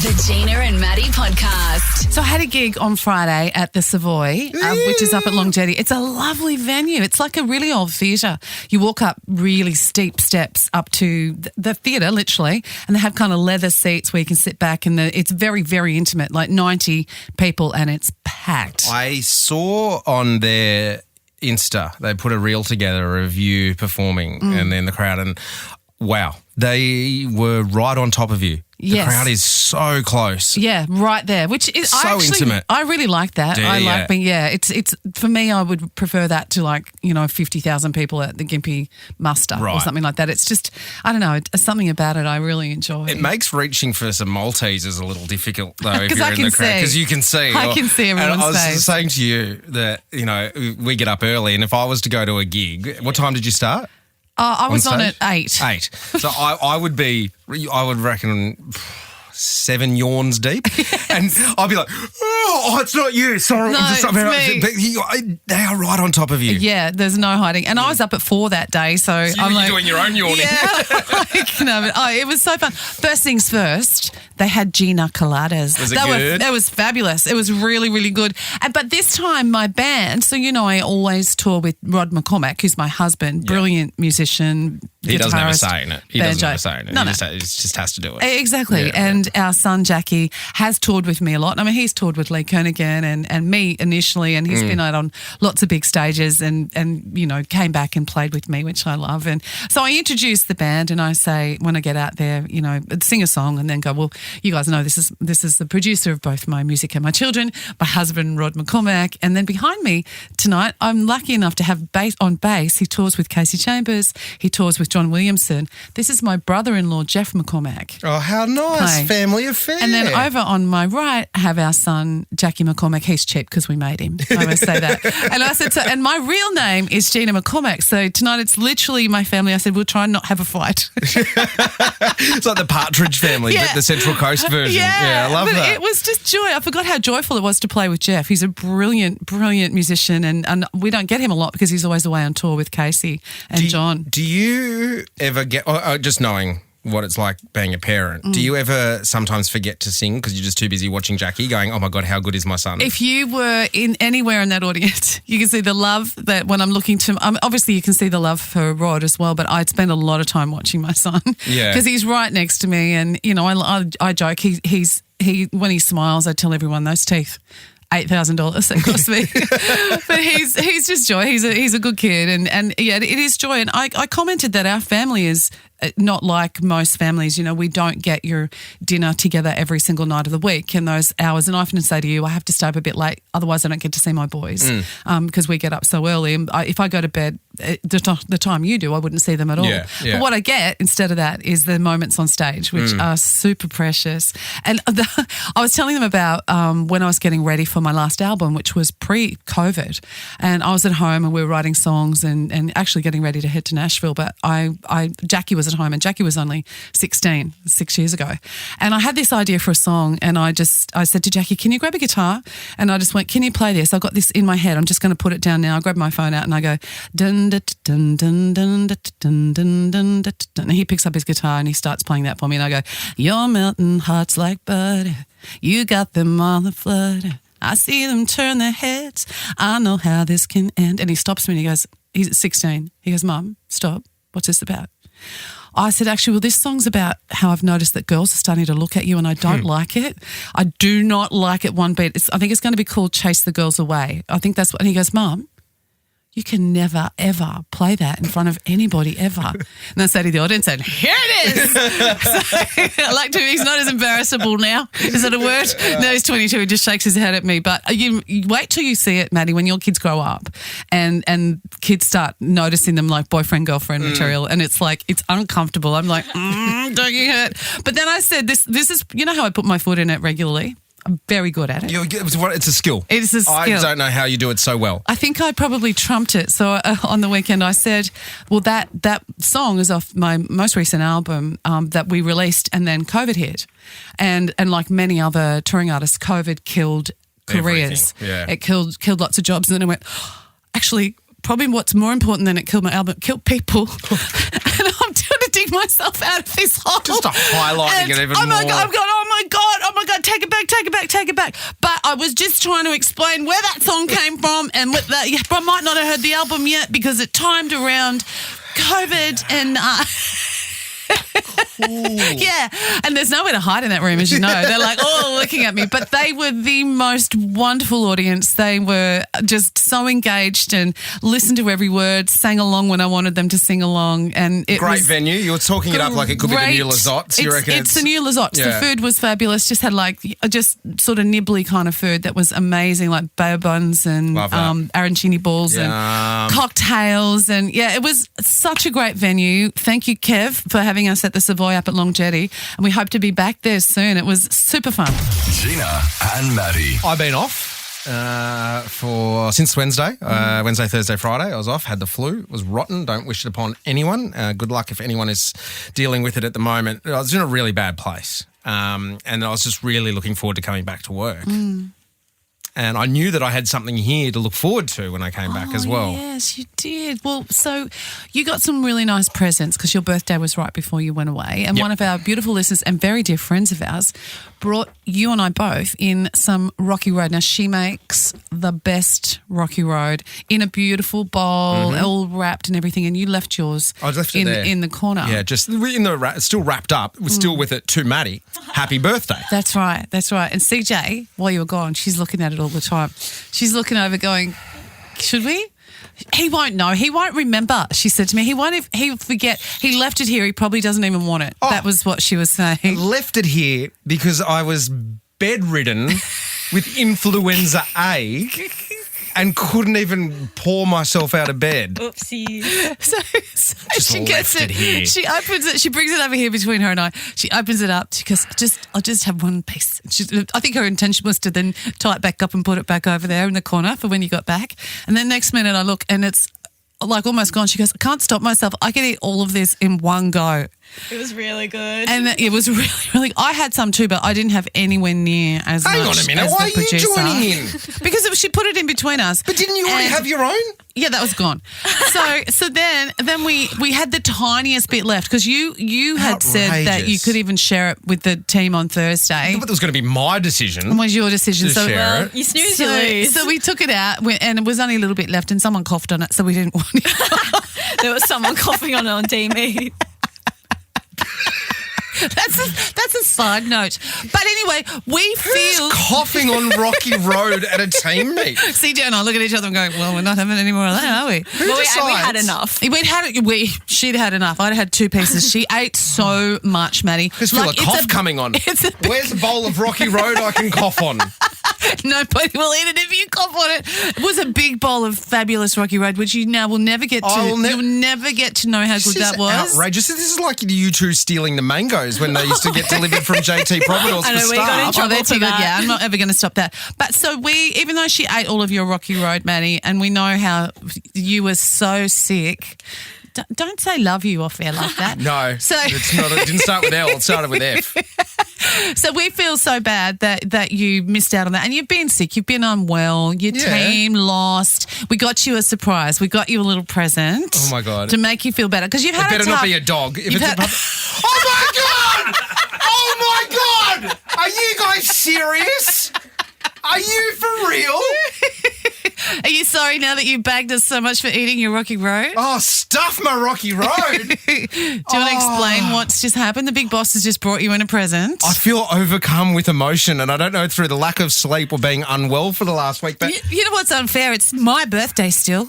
The Gina and Matty podcast. So I had a gig on Friday at the Savoy, which is up at Long Jetty. It's a lovely venue. It's like a really old theatre. You walk up really steep steps up to the theatre, literally, and they have kind of leather seats where you can sit back, and it's very, very intimate, like 90 people, and it's packed. I saw on their Insta, they put a reel together of you performing and then the crowd, and wow, they were right on top of you. Yes. The crowd is so close. Yeah, right there, which is So intimate. I really like that. I like being, it's for me, I would prefer that to 50,000 people at the Gympie muster or something like that. It's just, I don't know, it's something about it I really enjoy. It makes reaching for some Maltesers a little difficult though if you're I in can the crowd, because you can see. I can see everyone's I was face. saying to you that, we get up early, and if I was to go to a gig, what time did you start? I was on at 8. 8. So I would reckon 7 yawns deep, and I'd be like, oh, it's not you. Sorry. No, it's me. But they are right on top of you. Yeah, there's no hiding. And I was up at 4 that day, so I'm you're doing your own yawning. Yeah, it was so fun. First things first, they had Gina coladas. Was it good? It was fabulous. It was really, really good. But this time my band, so I always tour with Rod McCormack, who's my husband, brilliant musician, He doesn't have a guitarist, say in it. He banjo. doesn't have a say in it. No, He just has to do it. Exactly. And our son Jackie has toured with me a lot. I mean, he's toured with Lee Kernaghan and me initially, and he's been out on lots of big stages and came back and played with me, which I love. And so I introduce the band, and I say, when I get out there, sing a song, and then go, well, you guys know this is the producer of both my music and my children, my husband Rod McCormack. And then behind me tonight, I'm lucky enough to have on bass. He tours with Casey Chambers. He tours with John Williamson. This is my brother-in-law, Jeff McCormack. Oh, how nice. Hey. Family affair. And then over on my right, I have our son, Jackie McCormack. He's cheap because we made him. I must say that. And I said, and my real name is Gina McCormack. So tonight it's literally my family. I said, we'll try and not have a fight. It's like the Partridge Family, but the Central Coast version. Yeah, I love that. It was just joy. I forgot how joyful it was to play with Jeff. He's a brilliant, brilliant musician, and we don't get him a lot because he's always away on tour with Casey and John. Do you ever get, just knowing what it's like being a parent, do you ever sometimes forget to sing because you're just too busy watching Jackie going, oh my God, how good is my son? If you were anywhere in that audience, you can see the love that when I'm looking to, obviously you can see the love for Rod as well, but I'd spend a lot of time watching my son because he's right next to me, and I joke, he when he smiles, I tell everyone those teeth, $8,000 that cost me. But he's just joy. He's a good kid, and it is joy. And I commented that our family is not like most families. We don't get your dinner together every single night of the week in those hours. And I often say to you, I have to stay up a bit late, otherwise I don't get to see my boys because we get up so early. And if I go to bed the time you do, I wouldn't see them at all. Yeah. But what I get instead of that is the moments on stage, which are super precious. And I was telling them about when I was getting ready for my last album, which was pre-COVID, and I was at home and we were writing songs and actually getting ready to head to Nashville. But Jackie was at home, and Jackie was only 16, 6 years ago. And I had this idea for a song, and I said to Jackie, can you grab a guitar? And I just went, can you play this? I've got this in my head. I'm just going to put it down now. I grab my phone out and I go, dun, dun, dun, dun, dun, dun, dun, dun, dun. And he picks up his guitar and he starts playing that for me. And I go, you're melting hearts like butter. You got them all aflutter. I see them turn their heads. I know how this can end. And he stops me and he goes, he's 16. He goes, Mum, stop. What's this about? I said, actually, well, this song's about how I've noticed that girls are starting to look at you and I don't like it. I do not like it one bit. I think it's going to be called Chase the Girls Away. I think that's what, and he goes, Mum, you can never, ever play that in front of anybody ever. And I say to the audience, and here it is. So, I like to, he's not as embarrassable now. Is that a word? No, he's 22. He just shakes his head at me. But you wait till you see it, Matty, when your kids grow up and kids start noticing them like boyfriend, girlfriend material. And it's like, it's uncomfortable. I'm like, don't you hurt? But then I said, this is, how I put my foot in it regularly. I'm very good at it. It's a skill. It is a skill. I don't know how you do it so well. I think I probably trumped it. So on the weekend I said, well, that song is off my most recent album that we released, and then COVID hit. And like many other touring artists, COVID killed careers. Yeah. It killed lots of jobs. And then I went, actually, probably what's more important than it killed my album, it killed people. And I'm trying to dig myself out of this hole. Just highlighting it even more. I'm going, oh my God, take it back, take it back, take it back. But I was just trying to explain where that song came from and what that. I might not have heard the album yet because it timed around COVID and. Yeah, and there's nowhere to hide in that room, as you know. They're like, oh, looking at me. But they were the most wonderful audience. They were just so engaged and listened to every word, sang along when I wanted them to sing along. And it Great was venue. You were talking it up like it could be the new Lizottes. You reckon it's the new Lizottes. Yeah. The food was fabulous. Just had like just sort of nibbly kind of food that was amazing, like bao buns and arancini balls and cocktails. And yeah, it was such a great venue. Thank you, Kev, for having us at the Savoy up at Long Jetty, and we hope to be back there soon. It was super fun. Gina and Matty. I've been off since Wednesday. Wednesday, Thursday, Friday. I was off, had the flu. It was rotten. Don't wish it upon anyone. Good luck if anyone is dealing with it at the moment. I was in a really bad place, and I was just really looking forward to coming back to work. And I knew that I had something here to look forward to when I came back as well. Yes, you did. Well, so you got some really nice presents because your birthday was right before you went away. And one of our beautiful listeners and very dear friends of ours brought you and I both in some Rocky Road. Now, she makes the best Rocky Road in a beautiful bowl, all wrapped and everything. And you left yours in the corner. Yeah, just in the still wrapped up. We're still with it to Matty. Happy birthday. That's right. That's right. And CJ, while you were gone, she's looking at it all the time. She's looking over going, should we? He won't know. He won't remember, she said to me. He'll forget. He left it here. He probably doesn't even want it. Oh, that was what she was saying. I left it here because I was bedridden with influenza A and couldn't even pour myself out of bed. Oopsie. So she gets it. Here. She opens it. She brings it over here between her and I. She opens it up. She goes, I'll just have one piece. I think her intention was to then tie it back up and put it back over there in the corner for when you got back. And then next minute I look and it's like almost gone. She goes, I can't stop myself. I can eat all of this in one go. It was really good. And it was really, really, I had some too, but I didn't have anywhere near as much. Hang on a minute, why are you joining in? Because she put it in between us. But didn't you already have your own? Yeah, that was gone. So then we had the tiniest bit left because you had said that you could even share it with the team on Thursday. But it was going to be my decision. It was your decision. To share it. You snooze, you lose. So we took it out and it was only a little bit left and someone coughed on it, so we didn't want it. There was someone coughing on team meat. That's a side note. But anyway, we feel... coughing on Rocky Road at a team meet? CJ and I look at each other and go, well, we're not having any more of that, are we? Well, we had enough. She'd had enough. I'd had two pieces. She ate so much, Matty. Just feel a cough coming on. Where's a bowl of Rocky Road I can cough on? Nobody will eat it if you cough on it. It was a big bowl of fabulous Rocky Road, which you now will never get to. You'll never get to know how good that was. Outrageous. This is like you two stealing the mangoes when they used to get delivered from JT Providence for staff. Oh, that's good. Yeah, I'm not ever going to stop that. But so even though she ate all of your Rocky Road, Matty, and we know how you were so sick. Don't say love you off air like that. No, it didn't start with L, it started with F. So we feel so bad that you missed out on that. And you've been sick, you've been unwell, your team lost. We got you a surprise. We got you a little present. Oh, my God. To make you feel better. Because you've had it better not be a dog. If it's oh, my God! Oh, my God! Are you guys serious? Are you for real? Are you sorry now that you bagged us so much for eating your Rocky Road? Oh, stuff my Rocky Road. Do you want to explain what's just happened? The big boss has just brought you in a present. I feel overcome with emotion, and I don't know through the lack of sleep or being unwell for the last week. But you know what's unfair? It's my birthday still.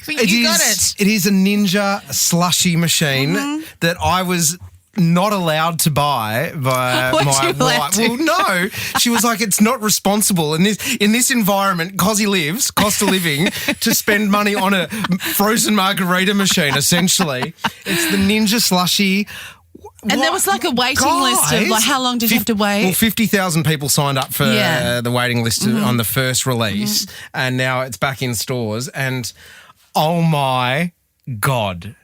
You got it. It is a Ninja slushy machine that I was not allowed to buy by my wife. Well, no. She was like, it's not responsible in this environment, cost of living, to spend money on a frozen margarita machine, essentially. It's the Ninja slushy. And there was like a waiting list of like how long did you have to wait? Well, 50,000 people signed up for the waiting list on the first release, and now it's back in stores. And oh my God.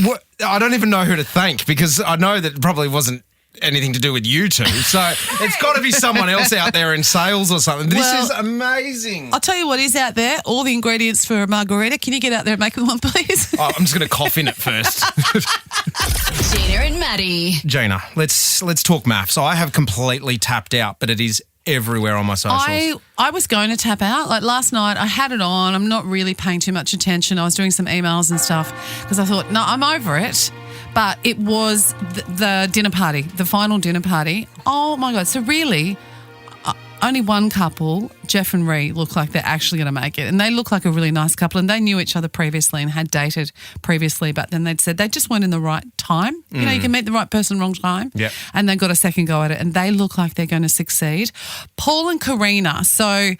What? I don't even know who to thank because I know that it probably wasn't anything to do with you two. So it's got to be someone else out there in sales or something. This is amazing. I'll tell you what is out there. All the ingredients for a margarita. Can you get out there and make me one, please? I'm just going to cough in it first. Gina and Matt. Matty. Gina, let's talk maths. I have completely tapped out, but it is everywhere on my socials. I was going to tap out. Like last night, I had it on. I'm not really paying too much attention. I was doing some emails and stuff because I thought, no, I'm over it. But it was the dinner party, the final dinner party. Oh, my God. So really, only one couple, Jeff and Ree, look like they're actually going to make it. And they look like a really nice couple. And they knew each other previously and had dated previously. But then they'd said they just weren't in the right time. You know, you can meet the right person wrong time. Yep. And they got a second go at it. And they look like they're going to succeed. Paul and Karina. So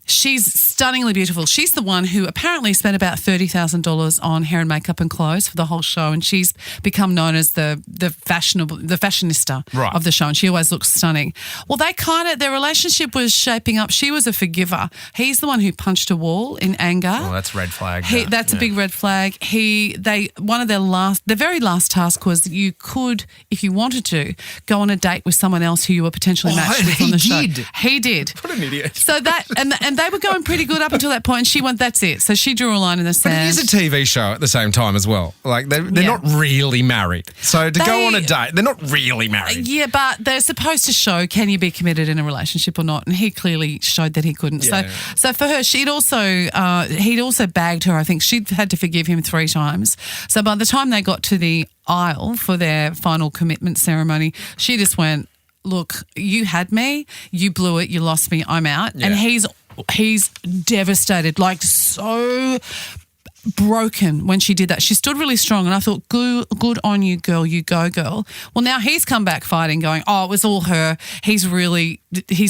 she's stunningly beautiful. She's the one who apparently spent about $30,000 on hair and makeup and clothes for the whole show, and she's become known as the fashionista of the show, and she always looks stunning. Well, their relationship was shaping up. She was a forgiver. He's the one who punched a wall in anger. Oh, that's red flag. That's a big red flag. One of their very last task was that you could, if you wanted to, go on a date with someone else who you were potentially matched with on the show. He did. What an idiot. So that and they were going pretty good up until that point. She went, that's it. So she drew a line in the sand. But it is a TV show at the same time as well. Like they're not really married. So to go on a date, they're not really married. Yeah, but they're supposed to show, can you be committed in a relationship or not? And he clearly showed that he couldn't. Yeah. So for her, he'd also bagged her. I think she'd had to forgive him 3 times. So by the time they got to the aisle for their final commitment ceremony, she just went, look, you had me, you blew it, you lost me, I'm out. Yeah. And he's devastated, like so broken when she did that. She stood really strong and I thought, good on you, girl, you go, girl. Well, now he's come back fighting, going, oh, it was all her. He's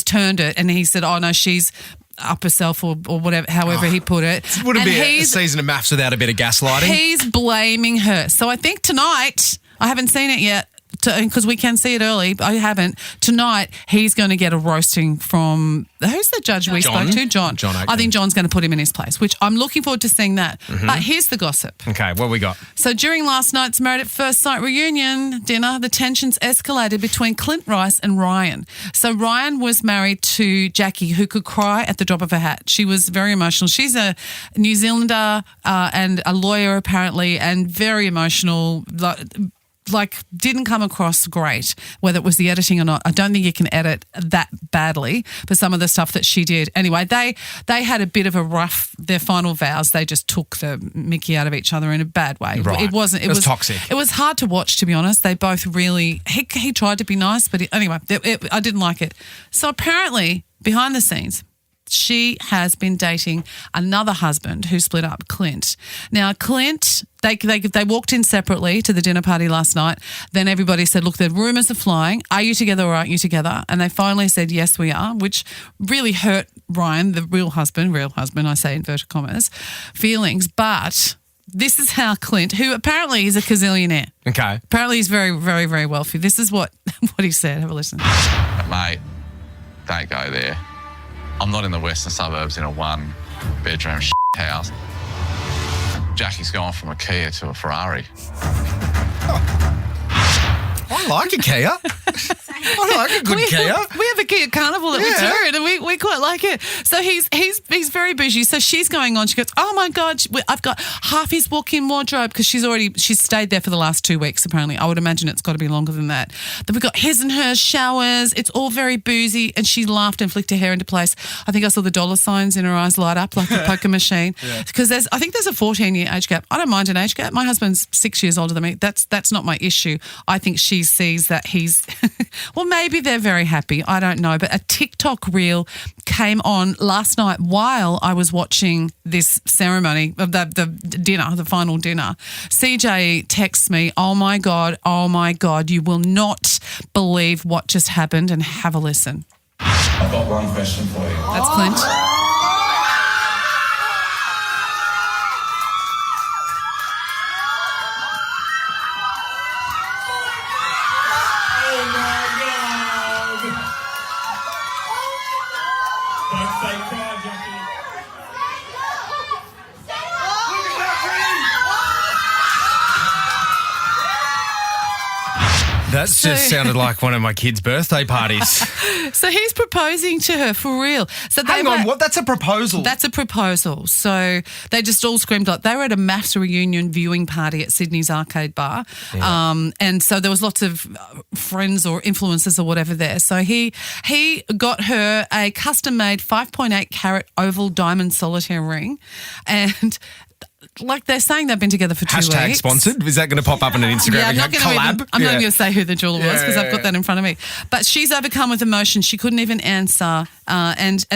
turned it and he said, oh, no, she's up herself or whatever, however he put it. It wouldn't be a season of maths without a bit of gaslighting. He's blaming her. So I think tonight, I haven't seen it yet, because we can see it early. I haven't. Tonight, he's going to get a roasting from, who's the judge we spoke to? John. I think John's going to put him in his place, which I'm looking forward to seeing that. Mm-hmm. But here's the gossip. Okay, what we got? So during last night's Married at First Sight reunion dinner, the tensions escalated between Clint Rice and Ryan. So Ryan was married to Jackie, who could cry at the drop of a hat. She was very emotional. She's a New Zealander and a lawyer apparently, and very emotional, like didn't come across great, whether it was the editing or not. I don't think you can edit that badly for some of the stuff that she did. Anyway, they had a bit of their final vows, they just took the mickey out of each other in a bad way. Right. It was toxic. It was hard to watch, to be honest. They both really, he tried to be nice, but anyway, I didn't like it. So apparently, behind the scenes, she has been dating another husband who split up, Clint. Now, Clint, they walked in separately to the dinner party last night. Then everybody said, look, the rumours are flying. Are you together or aren't you together? And they finally said, yes, we are, which really hurt Ryan, the real husband, I say inverted commas, feelings. But this is how Clint, who apparently is a gazillionaire. Okay. Apparently he's very, very, very wealthy. This is what he said. Have a listen. Mate, don't go there. I'm not in the western suburbs in a 1-bedroom house. Jackie's gone from a Kia to a Ferrari. I like a Kia. I like a good Kia. We have a Kia Carnival that we toured and we quite like it. So he's very bougie. So she's going on. She goes, oh my God, I've got half his walk-in wardrobe, because she's stayed there for the last 2 weeks apparently. I would imagine it's got to be longer than that. Then we've got his and her showers. It's all very boozy. And she laughed and flicked her hair into place. I think I saw the dollar signs in her eyes light up like a poker machine. Because I think there's a 14-year age gap. I don't mind an age gap. My husband's 6 years older than me. That's not my issue. I think she sees that he's well, maybe they're very happy. I don't know. But a TikTok reel came on last night while I was watching this ceremony of the dinner, the final dinner. CJ texts me, oh my God, you will not believe what just happened, and have a listen. I've got one question for you. That's Clint. That just sounded like one of my kids' birthday parties. So he's proposing to her for real. So Hang on, what? That's a proposal? That's a proposal. So they just all screamed like they were at a maths reunion viewing party at Sydney's Arcade Bar. Yeah. And so there was lots of friends or influencers or whatever there. So he got her a custom-made 5.8 carat oval diamond solitaire ring, and like they're saying they've been together for 2 weeks. Hashtag sponsored? Is that going to pop up on an Instagram I'm not collab? going to say who the jeweler was because I've got yeah. that in front of me. But she's overcome with emotion. She couldn't even answer, and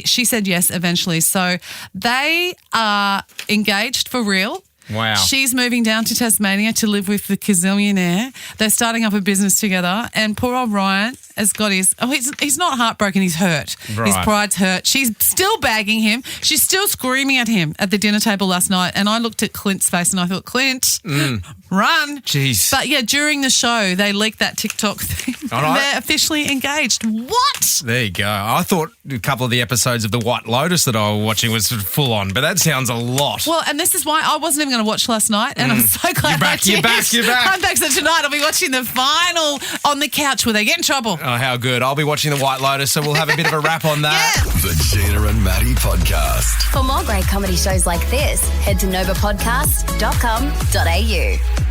she said yes eventually. So they are engaged for real. Wow. She's moving down to Tasmania to live with the gazillionaire. They're starting up a business together, and poor old Ryan has got he's not heartbroken, he's hurt. Right. His pride's hurt. She's still bagging him. She's still screaming at him at the dinner table last night, and I looked at Clint's face and I thought, Clint, run. Jeez. But yeah, during the show, they leaked that TikTok thing. All right. They're officially engaged. What? There you go. I thought a couple of the episodes of The White Lotus that I was watching was sort of full on, but that sounds a lot. Well, and this is why I wasn't even going to watch last night, and I'm so glad You're back. I'm back. So tonight I'll be watching the final on the couch where they get in trouble. Oh, how good. I'll be watching The White Lotus, so we'll have a bit of a wrap on that. The Gina and Matty Podcast. For more great comedy shows like this, head to novapodcast.com.au.